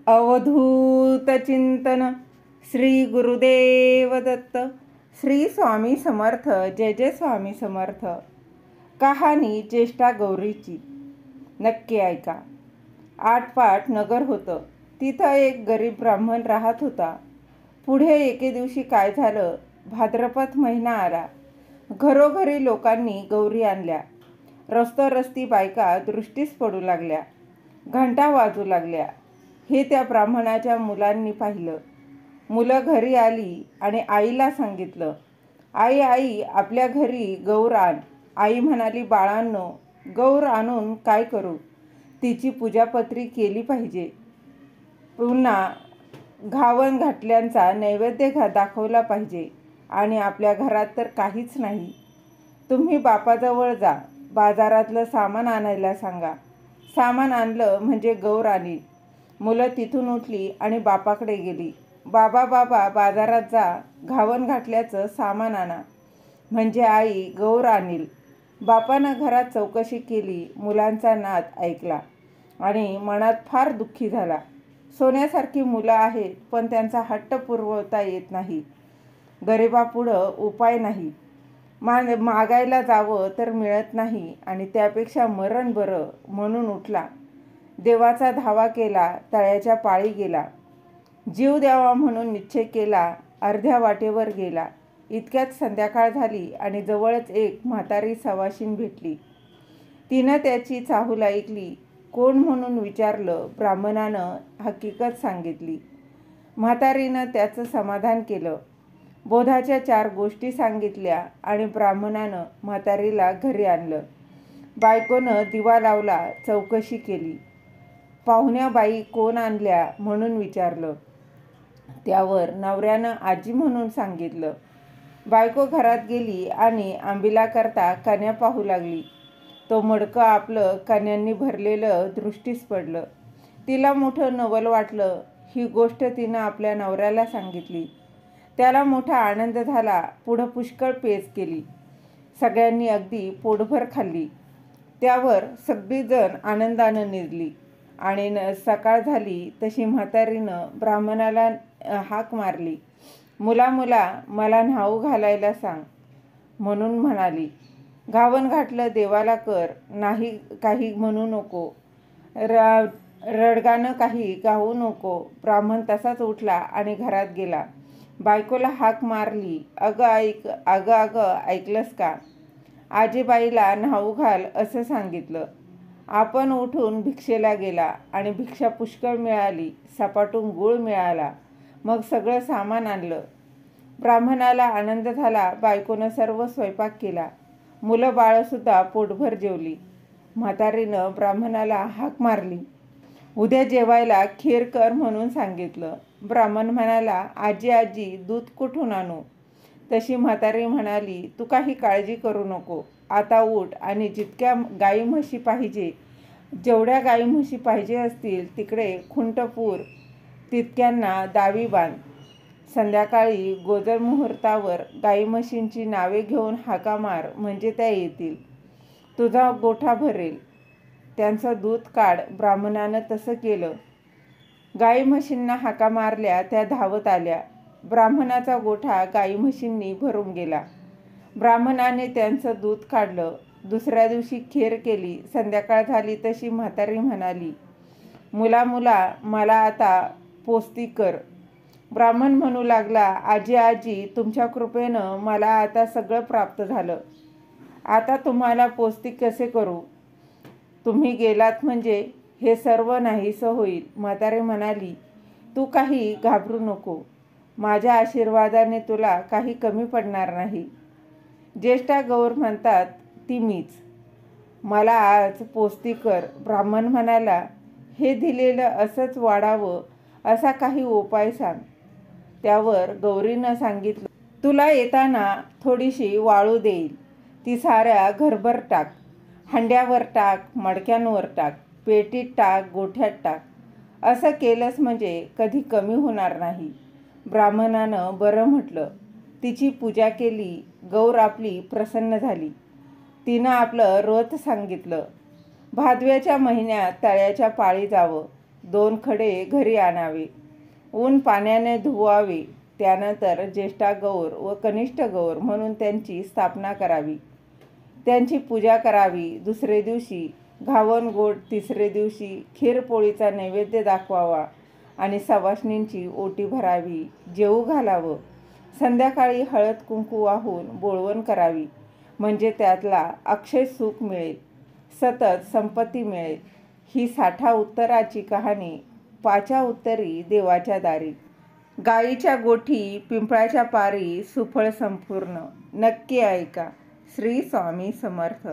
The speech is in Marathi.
अवधूत चिंतन श्री गुरुदेव दत्त. श्री स्वामी समर्थ. जय जय स्वामी समर्थ. कहाणी ज्येष्ठा गौरीची. नक्की ऐका. आटपाट नगर होतं. तिथं एक गरीब ब्राह्मण राहत होता. पुढे एके दिवशी काय झालं, भाद्रपद महिना आला. घरोघरी लोकांनी गौरी आणल्या. रस्ती बायका दृष्टीस पडू लागल्या, घंटा वाजू लागल्या. हे त्या ब्राह्मणाच्या मुलांनी पाहिलं. मुलं घरी आली आणि आईला सांगितलं, आई आई आपल्या घरी गौर आण. आई म्हणाली, बाळांनो, गौर आणून काय करू? तिची पूजापत्री केली पाहिजे. पुन्हा घावन घातल्यांचा नैवेद्य दाखवला पाहिजे. आणि आपल्या घरात तर काहीच नाही. तुम्ही बापाजवळ जा, बाजारातलं सामान आणायला सांगा. सामान आणलं म्हणजे गौर आणील. मुलं तिथून उठली आणि बापाकडे गेली. बाबा बाजारात जा, घावन घातल्याचं सामान आणा, म्हणजे आई गौर आणील. बापानं घरात चौकशी केली. मुलांचा नाद ऐकला आणि मनात फार दुःखी झाला. सोन्यासारखी मुलं आहेत, पण त्यांचा हट्ट पुरवता येत नाही. गरिबापुढं उपाय नाही. मागायला जावं तर मिळत नाही आणि त्यापेक्षा मरण बरं म्हणून उठला. देवाचा धावा केला, तळ्याच्या पाळी गेला. जीव द्यावा म्हणून निश्चय केला. अर्ध्या वाटेवर गेला. इतक्यात संध्याकाळ झाली आणि जवळच एक म्हातारी सवाशीण भेटली. तिनं त्याची चाहूल ऐकली. कोण म्हणून विचारलं. ब्राह्मणानं हकीकत सांगितली. म्हातारीनं त्याचं समाधान केलं. बोधाच्या 4 गोष्टी सांगितल्या आणि ब्राह्मणानं म्हातारीला घरी आणलं. बायकोनं दिवा लावला, चौकशी केली. पाहुण्या बाई कोण आणल्या म्हणून विचारलं. त्यावर नवऱ्यानं आजी म्हणून सांगितलं. बायको घरात गेली आणि आंबिलाकरता कन्या पाहू लागली. तो मडकं आपलं कन्यांनी भरलेलं दृष्टीस पडलं. तिला मोठं नवल वाटलं. ही गोष्ट तिनं आपल्या नवऱ्याला सांगितली. त्याला मोठा आनंद झाला. पुढं पुष्कळ पेच केली. सगळ्यांनी अगदी पोटभर खाल्ली. त्यावर सगळीजण आनंदानं निजली आणि सकाळ झाली तशी म्हातारीनं ब्राह्मणाला हाक मारली. मुला मला न्हाऊ घालायला सांग म्हणून म्हणाली. घावन घातलं देवाला कर, नाही काही म्हणू नको, रडगाणं काही गाऊ नको. ब्राह्मण तसाच उठला आणि घरात गेला. बायकोला हाक मारली. अगं ऐकलंस का? आजीबाईला न्हाऊ घाल असं सांगितलं. आपण उठून भिक्षेला गेला आणि भिक्षा पुष्कळ मिळाली. सपाटून गूळ मिळाला. मग सगळं सामान आणलं. ब्राह्मणाला आनंद झाला. बायकोनं सर्व स्वयंपाक केला. मुलं बाळंसुद्धा पोटभर जेवली. म्हातारीनं ब्राह्मणाला हाक मारली. उद्या जेवायला खीर कर म्हणून सांगितलं. ब्राह्मण म्हणाला, आजी दूध कुठून आणू? तशी म्हातारी म्हणाली, तू काही काळजी करू नको. आता उठ आणि जितक्या गाई म्हशी पाहिजे, जेवढ्या गाई म्हशी पाहिजे असतील तिकडे खुंटपूर, तितक्यांना दावी बांध. संध्याकाळी गोजर मुहूर्तावर गाई म्हशींची नावे घेऊन हाका मार, म्हणजे त्या येतील. तुझा गोठा भरेल. त्यांचं दूध काढ. ब्राह्मणानं तसं केलं. गाई म्हशींना हाका मारल्या. त्या धावत आल्या. ब्राह्मणाचा गोठा गाई म्हशींनी भरून गेला. ब्राह्मणाने त्यांचं दूध काढलं. दुसऱ्या दिवशी खीर केली. संध्याकाळ झाली तशी म्हातारी म्हणाली, मुला मला आता पोस्ती कर. ब्राह्मण म्हणू लागला, आजी तुमच्या कृपेनं मला आता सगळं प्राप्त झालं. आता तुम्हाला पोस्ती कसे करू? तुम्ही गेलात म्हणजे हे सर्व नाहीसं होईल. म्हातारी म्हणाली, तू काही घाबरू नको. माझ्या आशीर्वादाने तुला काही कमी पडणार नाही. ज्येष्ठा गौर म्हणतात ती मीच. मला आज पोस्ती कर. ब्राह्मण म्हणाला, हे दिलेलं असंच वाढावं असा काही उपाय सांग. त्यावर गौरीनं सांगितलं, तुला येताना थोडीशी वाळू देईल. ती साऱ्या घरभर टाक. हंड्यावर टाक, मडक्यांवर टाक, पेटीत टाक, गोठ्यात टाक. असं केलंस म्हणजे कधी कमी होणार नाही. ब्राह्मणानं बरं म्हटलं. तिची पूजा केली. गौर आपली प्रसन्न झाली. तिनं आपलं व्रत सांगितलं. भादव्याच्या महिन्यात तळ्याच्या पाळी जावं. 2 खडे घरी आणावे, ऊन पाण्याने धुवावे. त्यानंतर ज्येष्ठा गौर व कनिष्ठ गौर म्हणून त्यांची स्थापना करावी. त्यांची पूजा करावी. दुसरे दिवशी घावन गोड, तिसरे दिवशी खीरपोळीचा नैवेद्य दाखवावा आणि सवाष्णींची ओटी भरावी, जेवू घालावं. संध्याकाळी हळद कुंकू वाहून बोळवण करावी, म्हणजे त्यातला अक्षय सुख मिळेल, सतत संपत्ती मिळेल. ही 60 उत्तराची कहाणी. 5 उत्तरी देवाच्या दारी. गायीच्या गोठी पिंपळाच्या पारी, सुफळ संपूर्ण. नक्की ऐका. श्री स्वामी समर्थ.